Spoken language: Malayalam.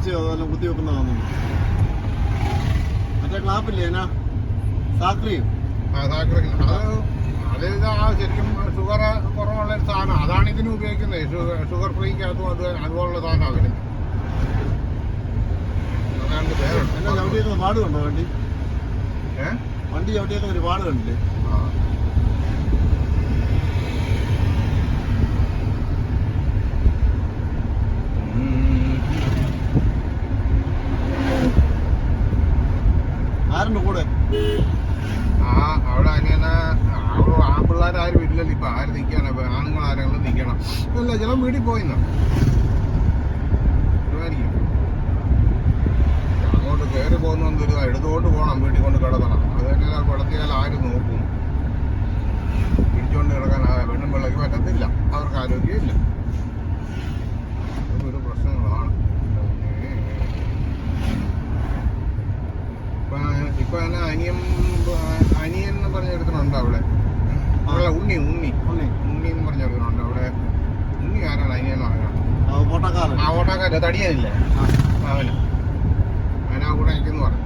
വീഴ്ചയോ അതെല്ലാം കുത്തിവെക്കുന്നതാണെന്ന്. മറ്റേ ക്ലാപ്പില്ലേ എന്നാ സാക്രിയും അത് ശരിക്കും ഷുഗർ കുറവുള്ള ഒരു സാധനം. അതാണ് ഇതിന് ഉപയോഗിക്കുന്നത്. ഷുഗർ ഫ്രീക്കകത്തും അതുപോലുള്ള സാധനം അതിന്. അതാണ്ട് പേരുണ്ട്. എന്നെ ചവിട്ടിയേക്കുന്ന പാട് കണ്ടോ വണ്ടി? വണ്ടി ചവിട്ടിയേക്കുന്ന ഒരു പാട് കണ്ടില്ലേ? ആരുണ്ട് കൂടെ? അവിടെ അങ്ങനെ ആൺപിള്ളേരാരും ഇല്ലല്ലോ ഇപ്പൊ. ആര് നിൽക്കാനാ? ആണുങ്ങൾ ആരെങ്കിലും നിൽക്കണം. ഇല്ല, ചില വീട്ടിൽ പോയിന്നോ അങ്ങോട്ട് കയറി പോകുന്നൊന്നും ഒരു എടുത്തുകൊണ്ട് പോകണം. വീട്ടിൽ കൊണ്ട് കിടത്തണം. അത് തന്നെ കിടത്തിയാൽ ആരും നോക്കും. പിടിച്ചുകൊണ്ട് കിടക്കാൻ പെണ്ണും പിള്ളക്ക് പറ്റത്തില്ല. അവർക്ക് ആരോഗ്യമില്ല. അതൊരു പ്രശ്നങ്ങളാണ്. ഇപ്പൊ തന്നെ അനിയൻ എന്ന് പറഞ്ഞെടുക്കുന്നുണ്ട് അവിടെ. ഉണ്ണി എന്ന് പറഞ്ഞെടുക്കുന്നുണ്ട് അവിടെ. ഉണ്ണി ആരാണ്? അനിയനോ ആരാണ്? ഓട്ടോക്കാരൻ തടിയാനില്ലേ അവനാ കൂടെ നിൽക്കുന്നു പറഞ്ഞു.